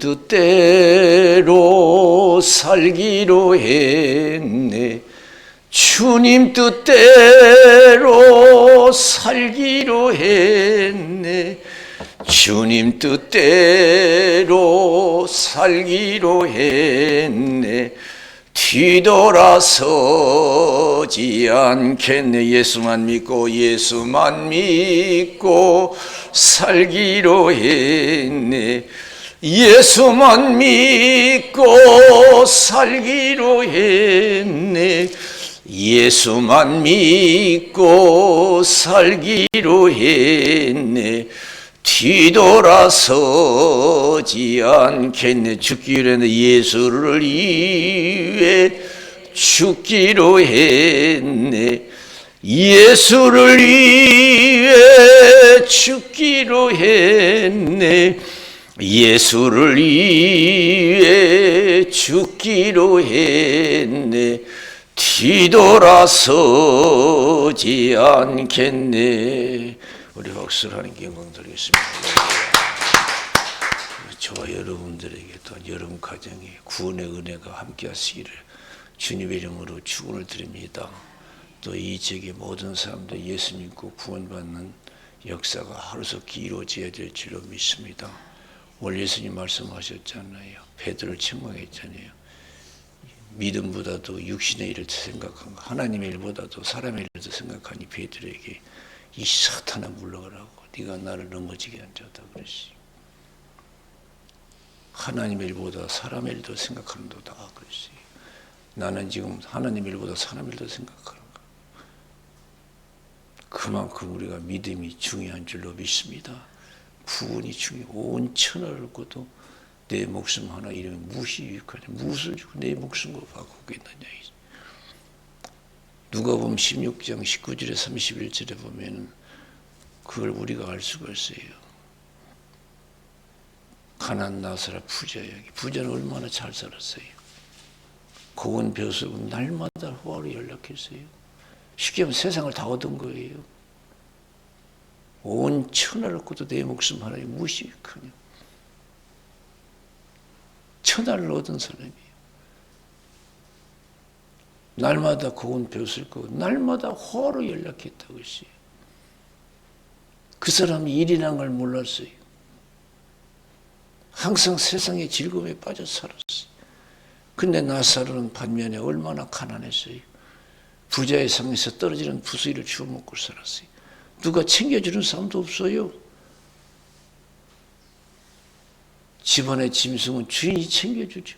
뜻대로 살기로 했네. 주님 뜻대로 살기로 했네. 주님 뜻대로 살기로 했네. 뒤돌아서지 않겠네. 예수만 믿고 살기로 했네. 예수만 믿고 살기로 했네. 예수만 믿고 살기로 했네. 뒤돌아서지 않겠네. 죽기로 했네. 예수를 위해 죽기로 했네. 예수를 위해 죽기로 했네. 예수를 위해 죽기로 했네. 뒤돌아서지 않겠네. 우리 박수를 하나님께 영광 드리겠습니다. 저와 여러분들에게 또 여러분 가정에 구원의 은혜가 함께 하시기를 주님의 이름으로 축원을 드립니다. 또 이 지역의 모든 사람들 예수 믿고 구원받는 역사가 하루속히 이루어져야 될 줄로 믿습니다. 오늘 예수님 말씀하셨잖아요. 베드로를 책망했잖아요. 믿음보다도 육신의 일을 생각한 거, 하나님의 일보다도 사람의 일을 생각하니 베드로에게 이 사탄아 물러가라고, 네가 나를 넘어지게 한 자다 그랬지. 하나님의 일보다 사람의 일도 생각하는도다 그랬지. 나는 지금 하나님의 일보다 사람의 일도 생각하는 거야. 그만큼 우리가 믿음이 중요한 줄로 믿습니다. 구원이 중요해. 온 천하를 얻고도 내 목숨 하나 잃으면 무엇이 유익하냐. 무엇을 주고 내 목숨을 바꾸겠느냐. 누가복음 16장 19절에 31절에 보면 그걸 우리가 알 수가 있어요. 가난한 나사렛 부자는 얼마나 잘 살았어요. 고운 벼슬은 날마다 호화로 연락했어요. 쉽게 하면 세상을 다 얻은 거예요. 온 천하를 얻고도 내 목숨 하나에 무엇이 유익하냐. 천하를 얻은 사람이에요. 날마다 고운 벼슬 거고 날마다 호화로 연락했다고 했어요. 그 사람이 일이라는 걸 몰랐어요. 항상 세상의 즐거움에 빠져 살았어요. 근데 나사로는 반면에 얼마나 가난했어요. 부자의 상에서 떨어지는 부수이를 주워 먹고 살았어요. 누가 챙겨주는 사람도 없어요. 집안의 짐승은 주인이 챙겨주지.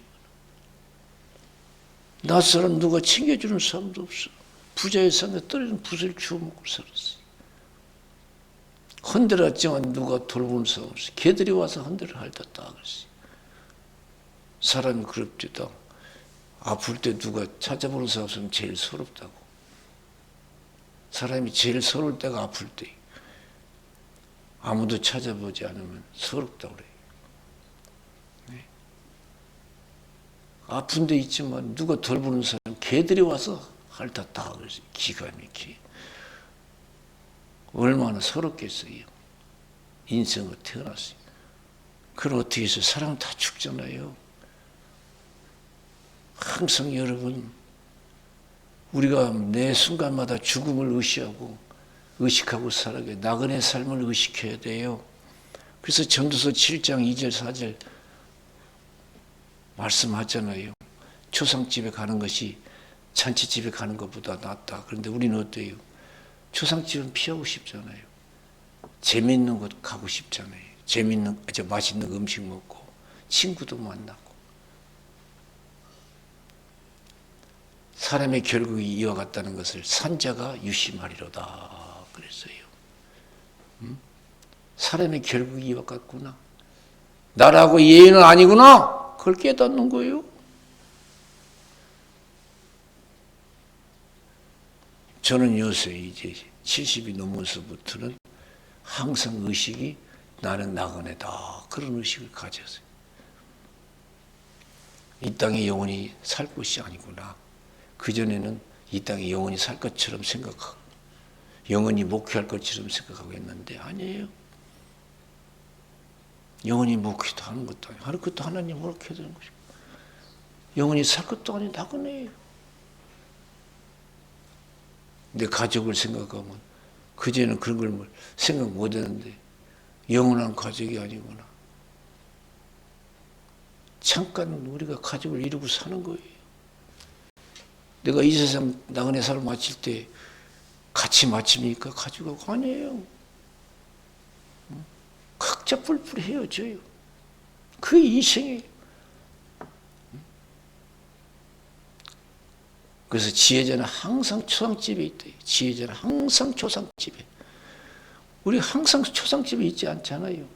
나사로는 누가 챙겨주는 사람도 없어. 부자의 상에 떨어지는 부수이를 주워 먹고 살았어요. 헌데렸지만 누가 돌보는 사람 없어요. 개들이 와서 헌데를 핥았다 그랬어요. 사람이 그럽디다. 아플 때 누가 찾아보는 사람 없으면 제일 서럽다고. 사람이 제일 서러울 때가 아플 때. 아무도 찾아보지 않으면 서럽다고 그래요. 네. 아픈 데 있지만 누가 돌보는 사람, 개들이 와서 핥았다 그랬어요. 기가 막히게. 얼마나 서럽겠어요. 인생을 태어났어요. 그럼 어떻게 해서 사람은 다 죽잖아요. 항상 여러분, 우리가 매 순간마다 죽음을 의식하고 살아야 나그네 삶을 의식해야 돼요. 그래서 전도서 7장 2절 4절 말씀하잖아요. 초상집에 가는 것이 잔치집에 가는 것보다 낫다. 그런데 우리는 어때요? 초상집은 피하고 싶잖아요. 재미있는 곳 가고 싶잖아요. 맛있는 음식 먹고 친구도 만나고. 사람의 결국이 이와 같다는 것을 산자가 유심하리로다 그랬어요. 사람의 결국이 이와 같구나. 나라고 예의는 아니구나. 그걸 깨닫는 거예요. 저는 요새 이제 70이 넘어서부터는 항상 의식이 나는 나그네다. 그런 의식을 가졌어요. 이 땅에 영원히 살 것이 아니구나. 그전에는 이 땅에 영원히 살 것처럼 생각하고 영원히 목회할 것처럼 생각하고 했는데 아니에요. 영원히 못 기도하는 것도 아니고 하는 것도 하나님 허락해야 되는 것이고 영원히 살 것도 아니고 나그네예요. 내 가족을 생각하면 그전에는 그런 걸 생각 못 했는데 영원한 가족이 아니구나. 잠깐 우리가 가족을 이루고 사는 거예요. 내가 이 세상 나그네 삶을 마칠 때 같이 마칩니까? 가족하고 아니에요. 각자 뿔뿔이 헤어져요. 그 인생이에요. 그래서 지혜자는 항상 초상집에 있다. 지혜자는 항상 초상집에. 우리 항상 초상집에 있지 않잖아요.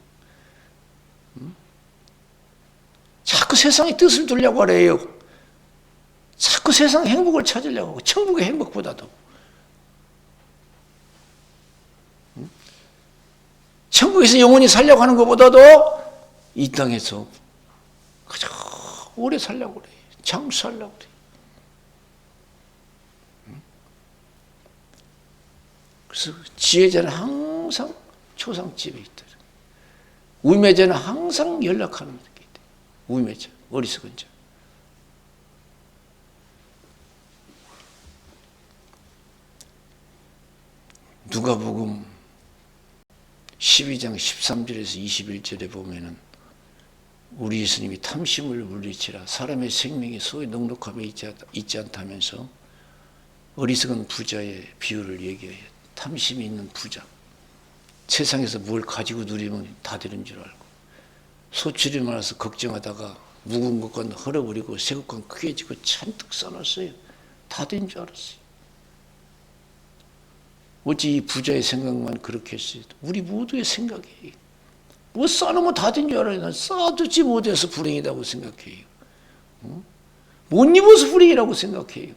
자꾸 세상의 뜻을 두려고 하래요. 자꾸 세상의 행복을 찾으려고 하고 천국의 행복보다도. 천국에서 영원히 살려고 하는 것보다도 이 땅에서 가장 오래 살려고 그래요. 장수하려고 그래요. 그래서 지혜자는 항상 초상집에 있다. 우매자는 항상 연락하는 게 있다. 우매자, 어리석은 자. 누가복음 12장 13절에서 21절에 보면은 우리 예수님이 탐심을 물리치라 사람의 생명이 소위 넉넉함에 있지 않다면서 어리석은 부자의 비유를 얘기해요. 탐심이 있는 부자. 세상에서 뭘 가지고 누리면 다 되는 줄 알고 소출이 많아서 걱정하다가 묵은 것과 헐어버리고 새 것과 크게 지고 잔뜩 써놨어요. 다 된 줄 알았어요. 어찌 이 부자의 생각만 그렇게 했어요. 우리 모두의 생각이에요. 뭐 쌓으면 다 된 줄 알아요. 난 쌓아두지 못해서 불행이라고 생각해요. 못 입어서 불행이라고 생각해요.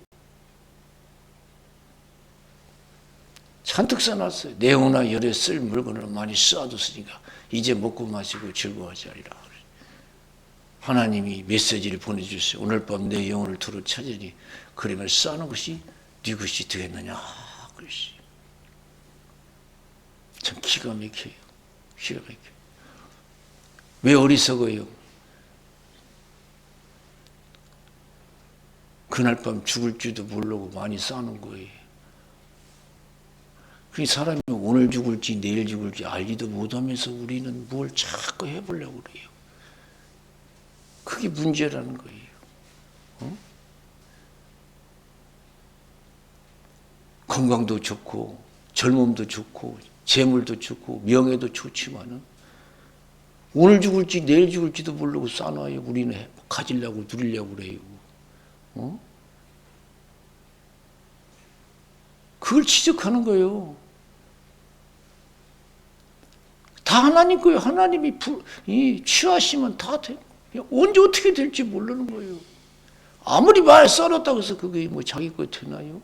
잔뜩 써놨어요. 내용이나 열에 쓸 물건을 많이 쌓아뒀으니까 이제 먹고 마시고 즐거워하지 않으리라. 하나님이 메시지를 보내주셨어요. 오늘 밤 내 영혼을 두루 찾으니 그러면 쌓는 것이 네 것이 되겠느냐. 그러시. 참 기가 막혀요. 기가 막혀요. 왜 어리석어요? 그날 밤 죽을지도 모르고 많이 쌓는 거예요. 그 사람이 오늘 죽을지 내일 죽을지 알지도 못하면서 우리는 뭘 자꾸 해보려고 그래요. 그게 문제라는 거예요. 건강도 좋고 젊음도 좋고 재물도 좋고 명예도 좋지만은 오늘 죽을지 내일 죽을지도 모르고 쌓아놔요. 우리는 가지려고 누리려고 그래요. 그걸 지적하는 거예요. 다 하나님 거예요. 하나님이 취하시면 다 돼. 언제 어떻게 될지 모르는 거예요. 아무리 말 썰었다고 해서 그게 뭐 자기 거 되나요?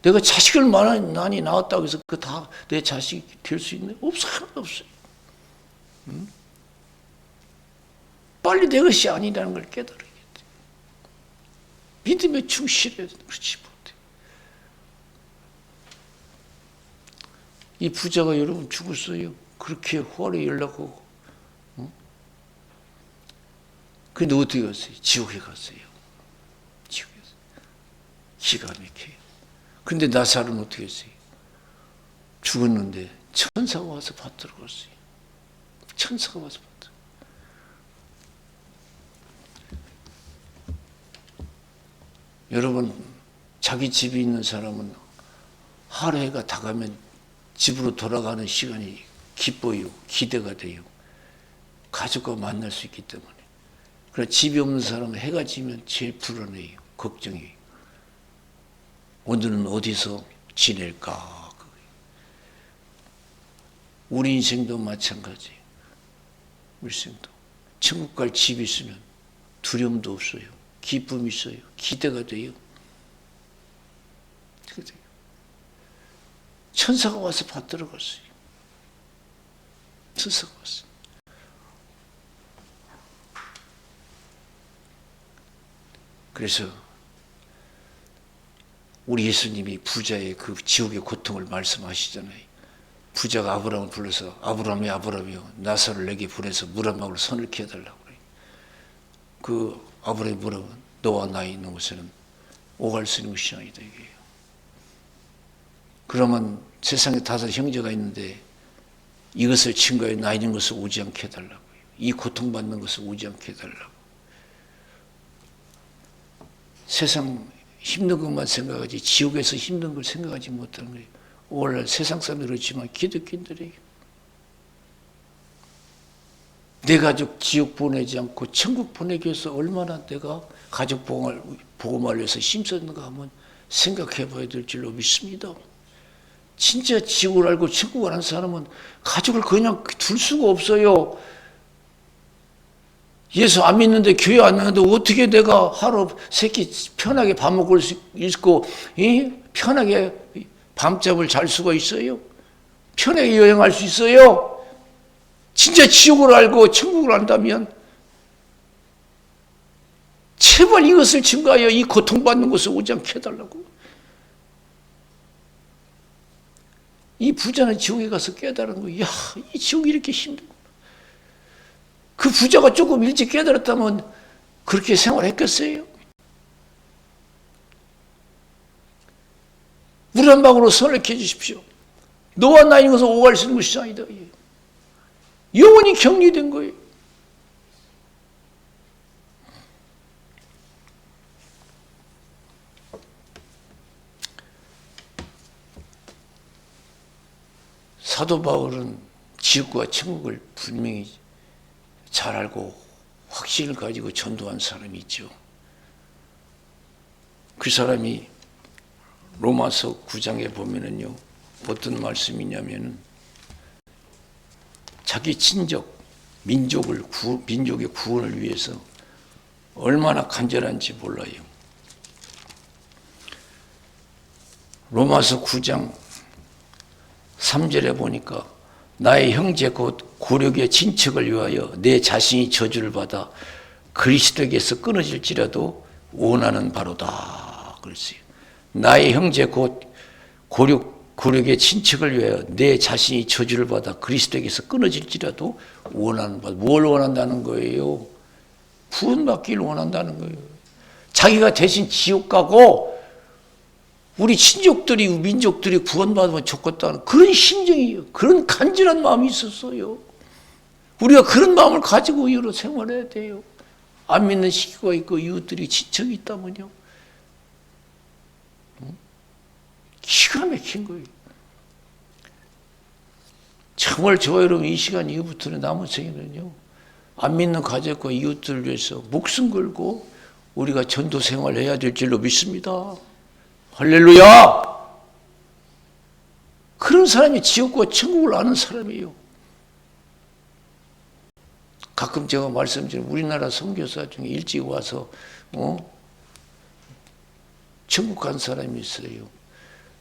내가 자식을 많이 낳았다고 해서 그 다 내 자식이 될 수 있나요? 하나도 없어요. 빨리 내 것이 아니라는 걸 깨달아야겠다. 믿음에 충실해야 그렇지 못해. 이 부자가 여러분 죽었어요. 그렇게 화를 연락하고. 근데 어떻게 갔어요? 지옥에 갔어요. 지옥에 갔어요. 기가 막혀요. 근데 나사로는 어떻게 했어요? 죽었는데 천사가 와서 받들어 갔어요. 천사가 와서 받들어. 여러분, 자기 집에 있는 사람은 하루해가 다 가면 집으로 돌아가는 시간이 기뻐요. 기대가 돼요. 가족과 만날 수 있기 때문에. 그러나 집이 없는 사람은 해가 지면 제일 불안해요. 걱정해요. 오늘은 어디서 지낼까? 우리 인생도 마찬가지예요. 우리 인생도. 천국 갈 집이 있으면 두려움도 없어요. 기쁨이 있어요. 기대가 돼요. 천사가 와서 받들어 갔어요. 천사가 왔어요. 그래서 우리 예수님이 부자의 그 지옥의 고통을 말씀하시잖아요. 부자가 아브라함을 불러서 아브라함이요 나사로를 내게 보내서 물 한 방울 손을 키워달라고 그래요. 그 아브라함이 물으면 너와 나 있는 곳에는 오갈 수 있는 것이 아니다 이게요. 그러면 세상에 5 형제가 있는데 이것을 증거해 나 있는 것을 오지 않게 해달라고요. 이 고통받는 것을 오지 않게 해달라고. 세상 힘든 것만 생각하지 지옥에서 힘든 걸 생각하지 못하는 거예요. 오늘날 세상 사람들 그렇지만 기독교인들이 내 가족 지옥 보내지 않고 천국 보내기 위해서 얼마나 내가 가족 복음을 위해서 힘썼는가 한번 생각해 봐야 될 줄로 믿습니다. 진짜 지옥을 알고 천국을 아는 사람은 가족을 그냥 둘 수가 없어요. 예수 안 믿는데 교회 안 나는데 어떻게 내가 하루 세끼 편하게 밥 먹을 수 있고 편하게 밤잠을 잘 수가 있어요? 편하게 여행할 수 있어요? 진짜 지옥을 알고 천국을 안다면 제발 이것을 증거하여 이 고통받는 것을 오지 않게 해달라고. 이 부자는 지옥에 가서 깨달은 거예요. 이 지옥이 이렇게 힘들구나. 그 부자가 조금 일찍 깨달았다면 그렇게 생활했겠어요? 물 한 방울로 손을 켜주십시오. 너와 나 있는 것은 오갈 수 있는 것이 아니다. 영원히 격리된 거예요. 사도 바울은 지옥과 천국을 분명히 잘 알고 확신을 가지고 전도한 사람이 있죠. 그 사람이 로마서 9장에 보면은요, 어떤 말씀이냐면은 자기 친족, 민족의 구원을 위해서 얼마나 간절한지 몰라요. 로마서 9장 3절에 보니까 나의 형제 곧 고력의 친척을 위하여 내 자신이 저주를 받아 그리스도에게서 끊어질지라도 원하는 바로다. 그랬어요. 나의 형제 곧 고력의 친척을 위하여 내 자신이 저주를 받아 그리스도에게서 끊어질지라도 원하는 바. 뭘 원한다는 거예요? 구원받기를 원한다는 거예요. 자기가 대신 지옥 가고 우리 친족들이 민족들이 구원받으면 좋겠다는 그런 심정이에요. 그런 간절한 마음이 있었어요. 우리가 그런 마음을 가지고 여러 생활해야 돼요. 안 믿는 식구가 있고 이웃들이 친척이 있다면요. 기가 막힌 거예요. 정말 저와 여러분 이 시간 이후부터는 남은 생에는요. 안 믿는 가족과 이웃들을 위해서 목숨 걸고 우리가 전도 생활을 해야 될 줄로 믿습니다. 할렐루야! 그런 사람이 지옥과 천국을 아는 사람이에요. 가끔 제가 말씀드리는 우리나라 선교사 중에 일찍 와서 천국 간 사람이 있어요.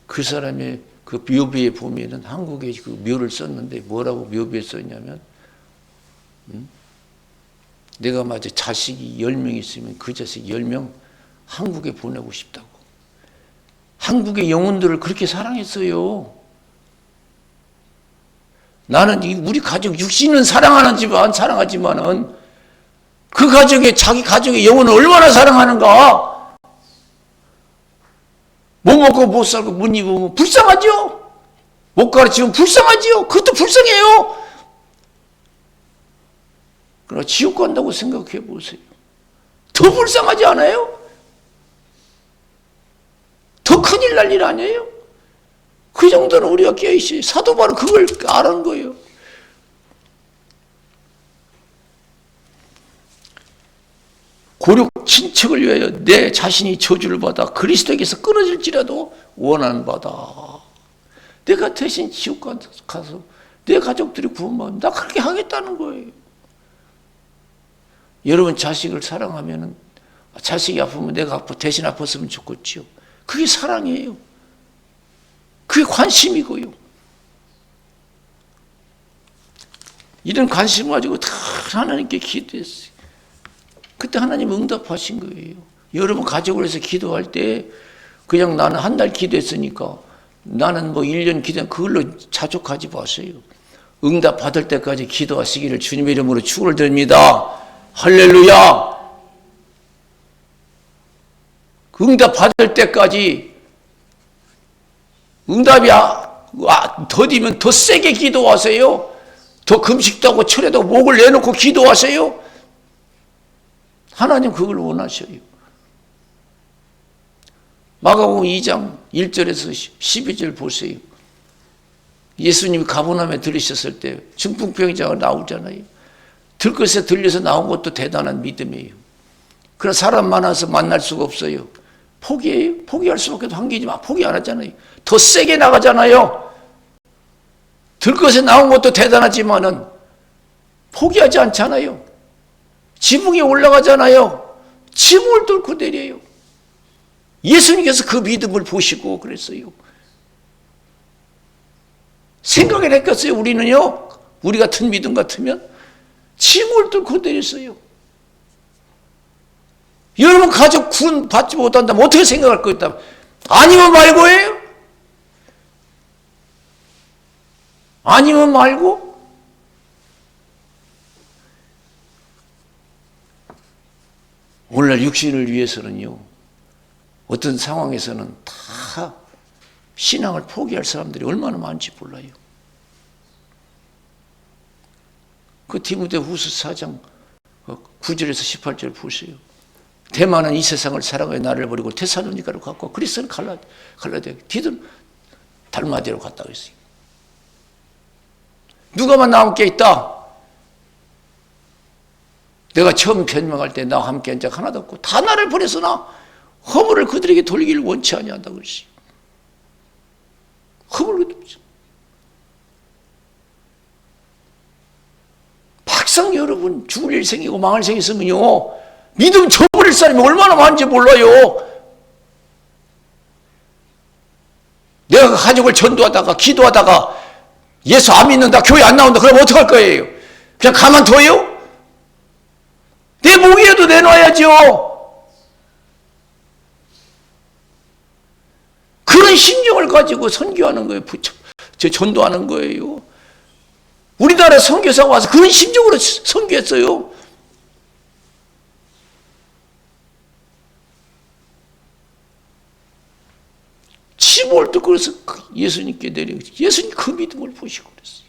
그 사람의 그 묘비에 보면은 한국에 그 묘를 썼는데 뭐라고 묘비에 썼냐면 내가 만약 자식이 10명 있으면 그 자식 10명 한국에 보내고 싶다고. 한국의 영혼들을 그렇게 사랑했어요. 나는 우리 가족 육신은 사랑하지만은 그 자기 가족의 영혼을 얼마나 사랑하는가. 못 먹고 못 살고 못 입으면 불쌍하죠. 못 가르치면 불쌍하지요. 그것도 불쌍해요. 그러나 지옥 간다고 생각해 보세요. 더 불쌍하지 않아요? 더 큰일 날 일 아니에요? 그 정도는 우리가 깨어있어요. 사도 바울은 그걸 아는 거예요. 고력 친척을 위하여 내 자신이 저주를 받아 그리스도에게서 끊어질지라도 원하는 바다. 내가 대신 지옥 가서 내 가족들이 구원받으면 나 그렇게 하겠다는 거예요. 여러분 자식을 사랑하면 자식이 아프면 내가 대신 아팠으면 좋겠지요. 그게 사랑이에요. 그게 관심이고요. 이런 관심을 가지고 다 하나님께 기도했어요. 그때 하나님 응답하신 거예요. 여러분 가족을 해서 기도할 때 그냥 나는 한 달 기도했으니까 나는 뭐 1년 기도 그걸로 자족하지 마세요. 응답 받을 때까지 기도하시기를 주님의 이름으로 축원을 드립니다. 할렐루야. 응답 받을 때까지 응답이 더디면 더 세게 기도하세요. 더 금식도 하고 철회도 하고 목을 내놓고 기도하세요. 하나님 그걸 원하셔요. 마가복음 2장 1절에서 12절 보세요. 예수님이 가버나움에 들으셨을 때 중풍병자가 나오잖아요. 들것에 들려서 나온 것도 대단한 믿음이에요. 그러나 사람 많아서 만날 수가 없어요. 포기해요? 포기할 수밖에 없는 환경이지만 포기 안 하잖아요. 더 세게 나가잖아요. 들것에 나온 것도 대단하지만은 포기하지 않잖아요. 지붕에 올라가잖아요. 지붕을 뚫고 내려요. 예수님께서 그 믿음을 보시고 그랬어요. 생각을 했겠어요. 우리는요, 우리 같은 믿음 같으면 지붕을 뚫고 내렸어요. 여러분 가족 구원 받지 못한다면 어떻게 생각할 거였다? 아니면 말고예요? 아니면 말고? 오늘날 육신을 위해서는요, 어떤 상황에서는 다 신앙을 포기할 사람들이 얼마나 많은지 몰라요. 그 디모데후서 4장 9절에서 18절 보세요. 대만은 이 세상을 사랑하여 나를 버리고 데살로니가로 갔고 그리스는 갈라디아 디든 달마디아로 갔다고 했어요. 누가만 나와 함께 있다. 내가 처음 변명할 때 나와 함께 한 적 하나도 없고 다 나를 버렸으나 허물을 그들에게 돌리기를 원치 아니한다고 그랬어요. 허물을 막상 여러분 죽을 일 생기고 망할 생이 있으면요, 믿음 저버릴 사람이 얼마나 많은지 몰라요. 내가 그 가족을 전도하다가 기도하다가 예수 안 믿는다, 교회 안 나온다, 그럼 어떡할 거예요? 그냥 가만둬요? 내 목이라도 내놔야죠. 그런 심정을 가지고 선교하는 거예요. 전도하는 거예요. 우리나라 선교사가 와서 그런 심정으로 선교했어요. 지붕을 뚫고 그래서 예수님께 내린 거죠. 예수님 그 믿음을 보시고 그랬어요.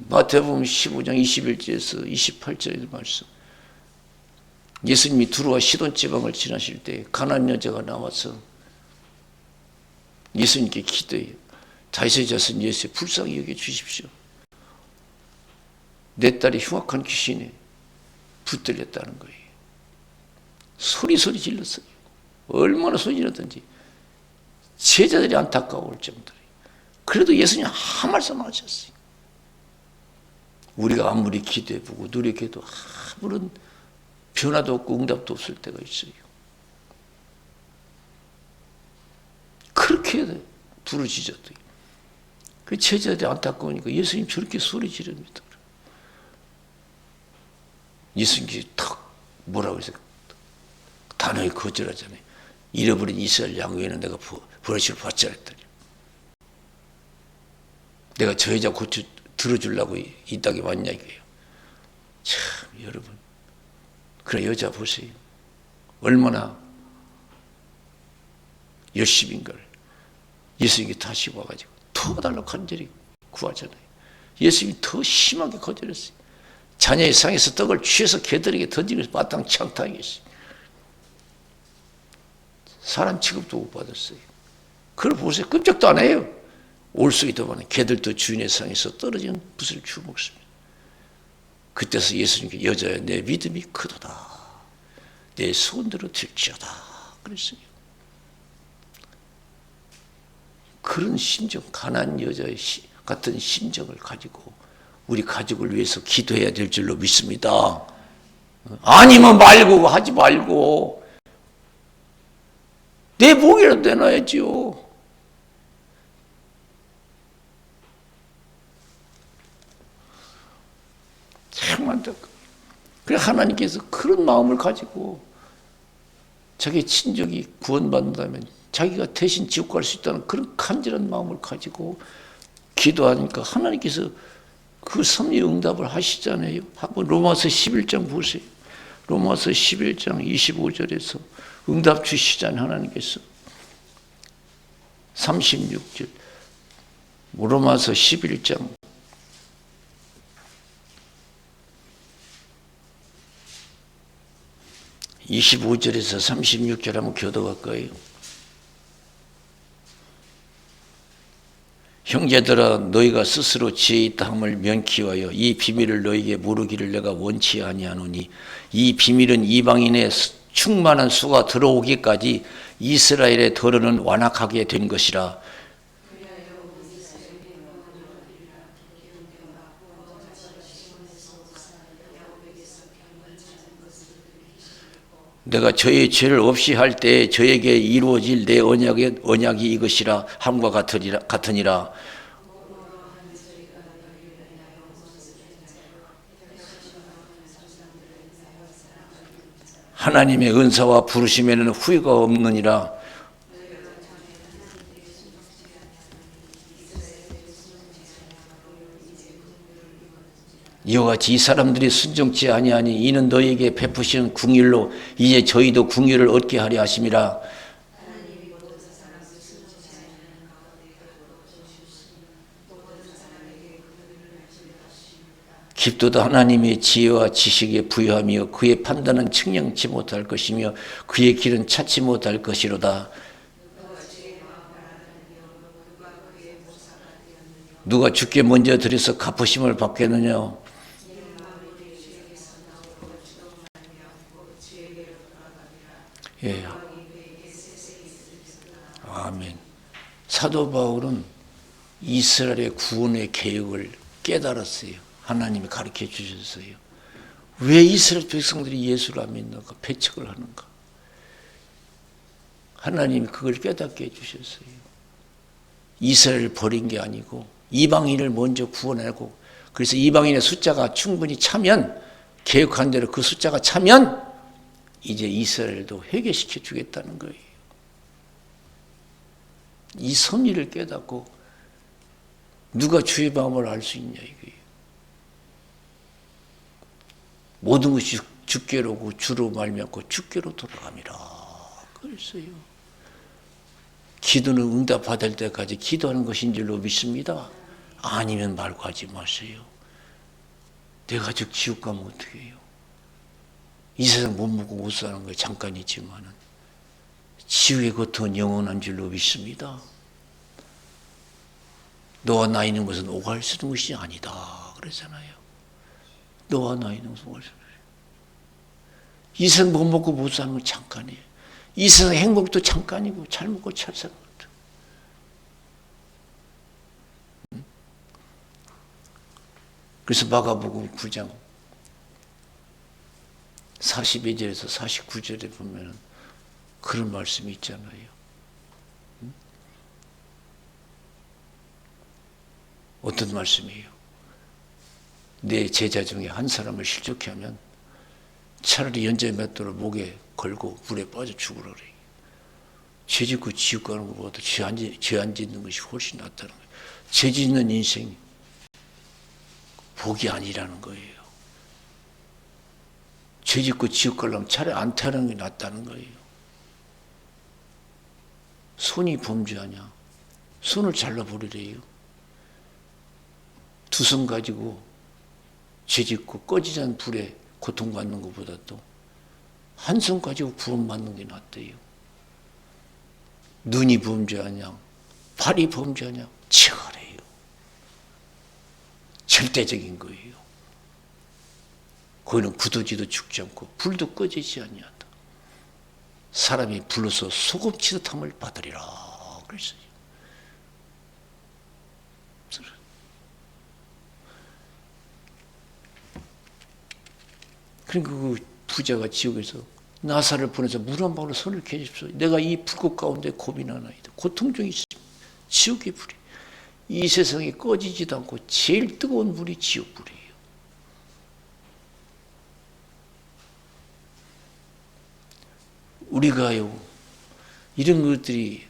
마태복음 15장 21절에서 28절의 말씀. 예수님이 두루와 시돈 지방을 지나실 때 가나안 여자가 나와서 예수님께 기도해요. 다윗의 자손 예수의 불쌍히 여겨 주십시오. 내 딸이 흉악한 귀신에 붙들렸다는 거예요. 소리 질렀어요. 얼마나 소리 질렀든지 제자들이 안타까울 정도로. 그래도 예수님 한 말씀 하셨어요. 우리가 아무리 기도해보고 노력해도 아무런 변화도 없고 응답도 없을 때가 있어요. 그렇게 부르짖었더니 그 제자들이 안타까우니까 예수님 저렇게 소리 지릅니다. 예수님이 탁 뭐라고 해서 단호히 거절하잖아요. 잃어버린 이스라엘 양에는 내가 버릇을 받지 않았더니 내가 저 여자 고쳐 들어주려고 이 땅에 왔냐 이거예요. 참 여러분, 그래 여자 보세요. 얼마나 열심인가를. 예수님이 다시 와가지고 도와달라고 간절히 구하잖아요. 예수님이 더 심하게 거절했어요. 자녀의 상에서 떡을 취해서 개들에게 던지면서 마땅치 않다 하겠어요. 사람 취급도 못 받았어요. 그걸 보세요. 끔찍도 안 해요. 올 수 있다면 개들도 주인의 상에서 떨어진 붓을 주워 먹습니다. 그때서 예수님께 여자야 내 믿음이 크도다. 내 소원대로 될지어다. 그랬어요. 그런 심정, 가난한 여자의 같은 심정을 가지고 우리 가족을 위해서 기도해야 될 줄로 믿습니다. 아니면 말고 하지 말고 내 목이라도 내놔야지요. 참 안타까워. 그래 하나님께서 그런 마음을 가지고 자기 친족이 구원받는다면 자기가 대신 지옥 갈 수 있다는 그런 간절한 마음을 가지고 기도하니까 하나님께서 그 섭리 응답을 하시잖아요. 한번 로마서 11장 보세요. 로마서 11장 25절에서 응답 주시잖아요. 하나님께서 36절 로마서 11장 25절에서 36절 한번 교도할까요? 형제들아 너희가 스스로 지혜 있다 함을 명키하여 이 비밀을 너희에게 모르기를 내가 원치 아니하노니 이 비밀은 이방인의 충만한 수가 들어오기까지 이스라엘의 더러는 완악하게 된 것이라. 내가 저의 죄를 없이 할 때 저에게 이루어질 내 언약이 이것이라 함과 같으니라. 하나님의 은사와 부르심에는 후회가 없느니라. 이와 같이 이 사람들이 순종치 아니하니 이는 너희에게 베푸시는 궁율로 이제 저희도 궁율을 얻게 하려 하심이라. 깊도다 하나님의 지혜와 지식에 부여하며 그의 판단은 측량치 못할 것이며 그의 길은 찾지 못할 것이로다. 누가 주께 먼저 드려서 갚으심을 받겠느냐? 예. 아멘. 사도 바울은 이스라엘의 구원의 계획을 깨달았어요. 하나님이 가르쳐 주셨어요. 왜 이스라엘 백성들이 예수를 안 믿는가? 배척을 하는가? 하나님이 그걸 깨닫게 해주셨어요. 이스라엘을 버린 게 아니고 이방인을 먼저 구원하고, 그래서 이방인의 숫자가 충분히 차면, 계획한 대로 그 숫자가 차면 이제 이스라엘도 회개시켜 주겠다는 거예요. 이 섭리를 깨닫고 누가 주의 마음을 알 수 있냐 이거예요. 모든 것이 주께로고 주로 말미암고 주께로 돌아갑니다. 그랬어요. 기도는 응답받을 때까지 기도하는 것인 줄로 믿습니다. 아니면 말고 하지 마세요. 내가 즉 지옥 가면 어떻게 해요? 이 세상 못 먹고 못 사는 거 잠깐이지만은 지옥의 고통은 영원한 줄로 믿습니다. 너와 나 있는 것은 오갈 수 있는 것이 아니다 그러잖아요. 너와 나 있는 것은 오갈 수 있는 것이. 이 세상 못 먹고 못 사는 건 잠깐이에요. 이 세상 행복도 잠깐이고 잘 먹고 잘 사는 것도. 그래서 마가복음 9장 42절에서 49절에 보면 그런 말씀이 있잖아요. 어떤 말씀이에요? 내 제자 중에 한 사람을 실족해 하면 차라리 연자 맷돌을 목에 걸고 물에 빠져 죽으라 그래요. 죄 짓고 지옥 가는 것보다 죄 안 짓는 것이 훨씬 낫다는 거예요. 죄 짓는 인생 복이 아니라는 거예요. 죄 짓고 지옥 가려면 차라리 안 태어나는 게 낫다는 거예요. 손이 범죄하냐? 손을 잘라버리래요. 두 손 가지고 죄 짓고 꺼지지 않는 불에 고통받는 것보다도 한 손 가지고 구원받는 게 낫대요. 눈이 범죄하냐? 발이 범죄하냐? 치열해요. 절대적인 거예요. 거기는 굳어지도 죽지 않고 불도 꺼지지 아니한다. 사람이 불로서 소금치듯 함을 받으리라 그랬어요. 그러니까 그 부자가 지옥에서 나사를 보내서 물 한 방울로 손을 캐십시오. 내가 이 불꽃 가운데 고민하나이다. 고통 중에 있습니다. 지옥의 불이. 이 세상에 꺼지지도 않고 제일 뜨거운 불이 지옥불이에요. 우리가요, 이런 것들이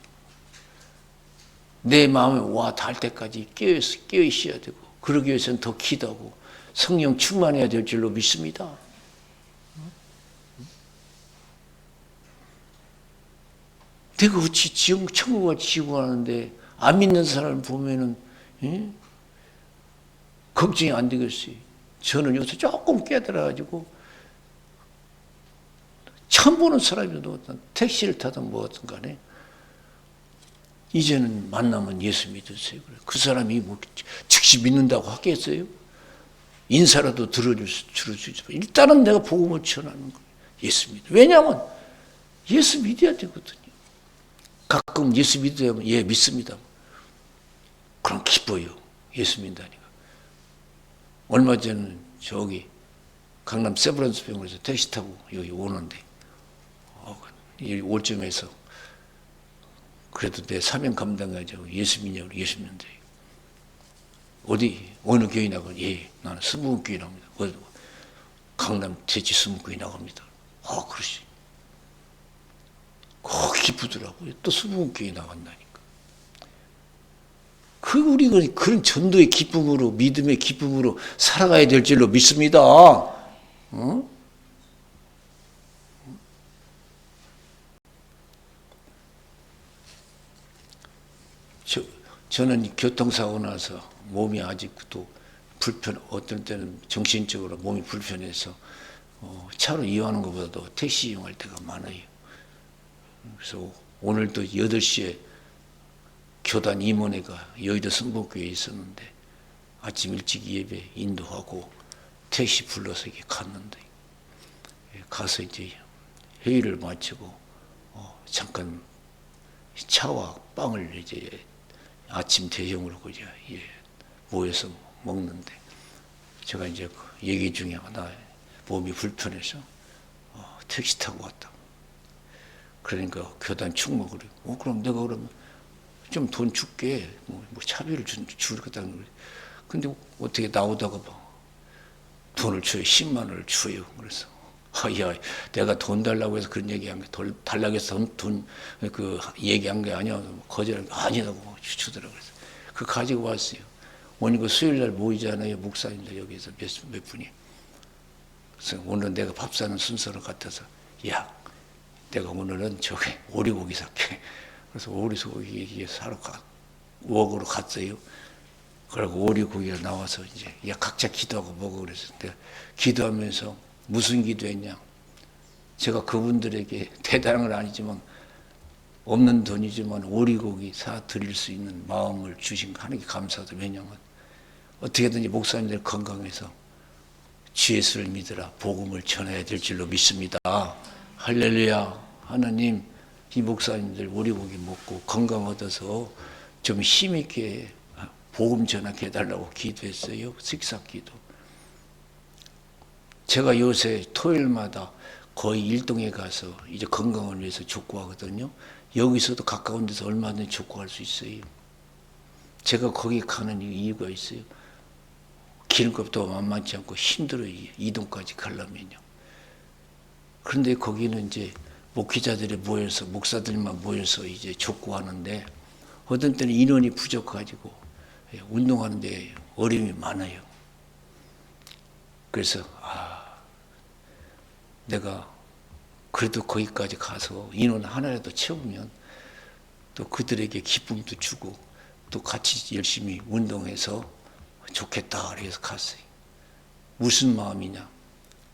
내 마음에 와 닿을 때까지 깨어 있어야 되고, 그러기 위해서는 더 기도하고 성령 충만해야 될 줄로 믿습니다. 내가 어찌 천국을 지구하는데 안 믿는 사람을 보면은 걱정이 안 되겠어요. 저는 요새 조금 깨달아가지고 처음 보는 사람이라도 택시를 타든 뭐든 간에 이제는 만나면 예수 믿으세요. 그 사람이 뭐 즉시 믿는다고 하겠어요? 인사라도 들어주지. 일단은 내가 복음을 전하는 거예요. 예수 믿어. 왜냐하면 예수 믿어야 되거든요. 가끔 예수 믿어야 예 믿습니다. 그럼 기뻐요. 예수 믿다니까. 얼마 전에 저기 강남 세브란스 병원에서 택시 타고 여기 오는데 이 올점에서 그래도 내 사명 감당하자고 예수 믿냐고 예수 믿는데 어디 어느 교회 나가? 예, 나는 스무교회 나갑니다. 강남 대치 스무교회 나갑니다. 아, 그러시. 기쁘더라고요. 또 스무교회 나간다니까. 우리가 그런 전도의 기쁨으로, 믿음의 기쁨으로 살아가야 될 줄로 믿습니다. 어? 저는 교통사고 나서 몸이 아직도 어떤 때는 정신적으로 몸이 불편해서 차로 이용하는 것보다도 택시 이용할 때가 많아요. 그래서 오늘도 8시에 교단 임원회가 여의도 성복교회에 있었는데 아침 일찍 예배 인도하고 택시 불러서 이렇게 갔는데 가서 이제 회의를 마치고 잠깐 차와 빵을 이제 아침 대용으로 그냥 모여서 먹는데 제가 이제 얘기 중에 나 몸이 불편해서 택시 타고 왔다. 그러니까 교단 충목을 그럼 내가 그러면 좀 돈 줄게 뭐 차비를 주겠다는 거지. 근데 어떻게 나오다가 돈을 줘요. 10만 원을 줘요. 그래서 야, 내가 돈 달라고 해서 그런 얘기한 게 달라고 해서 돈 얘기한 게 아니야. 거절한 게 아니라고 주더라고요. 그래서 그 가지고 왔어요. 오늘 그 수요일 날 모이잖아요. 목사님들 여기서 몇 분이. 그래서 오늘 내가 밥 사는 순서로 같아서 야, 내가 오늘은 저기 오리고기 살게. 그래서 오리고기 사러 웍으로 갔어요. 그리고 오리고기가 나와서 이제 야 각자 기도하고 먹어 그래서 내가 기도하면서 무슨 기도했냐? 제가 그분들에게 대단한 건 아니지만 없는 돈이지만 오리고기 사 드릴 수 있는 마음을 주신 거 하나님께 감사하다. 왜냐하면 어떻게든지 목사님들 건강해서 주 예수를 믿으라 복음을 전해야 될 줄로 믿습니다. 할렐루야. 하나님 이 목사님들 오리고기 먹고 건강 얻어서 좀 힘있게 복음 전하게 해달라고 기도했어요. 식사기도. 제가 요새 토요일마다 거의 일동에 가서 이제 건강을 위해서 족구하거든요. 여기서도 가까운 데서 얼마든지 족구할 수 있어요. 제가 거기 가는 이유가 있어요. 기름값도 만만치 않고 힘들어요. 이동까지 가려면요. 그런데 거기는 이제 목회자들이 모여서 목사들만 모여서 이제 족구하는데 어떤 때는 인원이 부족해가지고 운동하는데 어려움이 많아요. 그래서 내가 그래도 거기까지 가서 인원 하나라도 채우면 또 그들에게 기쁨도 주고 또 같이 열심히 운동해서 좋겠다 그래서 갔어요. 무슨 마음이냐?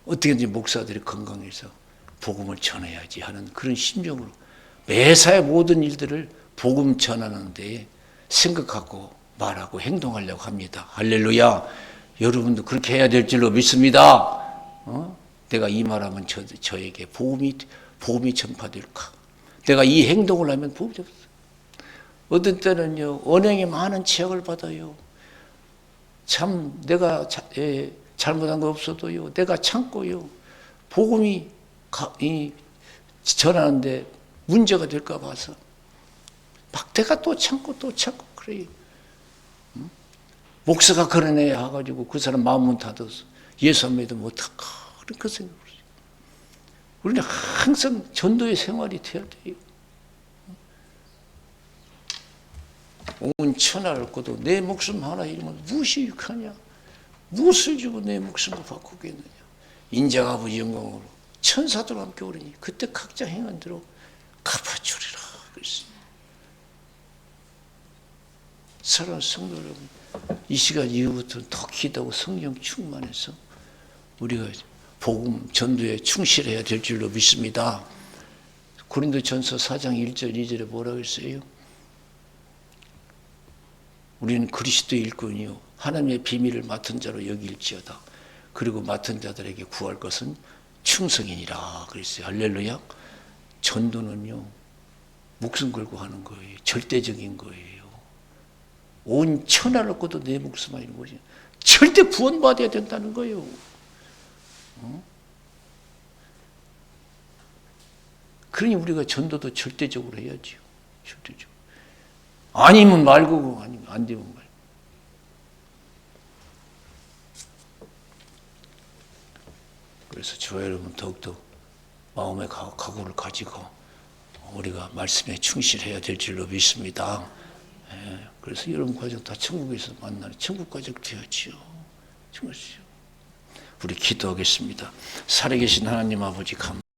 어떻게든지 목사들이 건강해서 복음을 전해야지 하는 그런 심정으로 매사의 모든 일들을 복음 전하는 데에 생각하고 말하고 행동하려고 합니다. 할렐루야. 여러분도 그렇게 해야 될 줄로 믿습니다. 내가 이 말하면 저에게 복음이 전파될까? 내가 이 행동을 하면 복음이 전파될까? 어떤 때는요, 언행에 많은 치약을 받아요. 참, 내가 잘못한 거 없어도요, 내가 참고요, 복음이 전하는데 문제가 될까 봐서 막 내가 또 참고 그래요. 목사가 그런 애 해가지고 그 사람 마음은 닫아서 예수 안 믿으면 어떡하 그런 그 생각을 해요. 우리는 항상 전도의 생활이 돼야 돼요. 온 천하를 얻고도 내 목숨 하나 잃으면 무엇이 유익하냐? 무엇을 주고 내 목숨을 바꾸겠느냐? 인자 아버지 영광으로 천사들과 함께 오르니 그때 각자 행한 대로 갚아주리라 그랬습니다. 사랑하는 성도 여러분, 이 시간 이후부터는 더 기도하고 성령 충만해서 우리가 복음 전도에 충실해야 될 줄로 믿습니다. 고린도전서 4장 1절 2절에 뭐라고 했어요? 우리는 그리스도의 일꾼이요 하나님의 비밀을 맡은 자로 여길지어다. 그리고 맡은 자들에게 구할 것은 충성이니라 그랬어요. 할렐루야. 전도는요 목숨 걸고 하는 거예요. 절대적인 거예요. 온 천하를 얻고도 내 목숨 아니는 거지. 절대 구원받아야 된다는 거예요. 그러니 우리가 전도도 절대적으로 해야지요. 절대적으로. 아니면 말고, 아니면 안 되면 말고. 그래서 저와 여러분 더욱더 마음의 각오를 가지고 우리가 말씀에 충실해야 될 줄로 믿습니다. 그래서 여러분 가족 다 천국에서 만나는 천국 가족 되었지요. 우리 기도하겠습니다. 살아계신 하나님 아버지 감사합니다.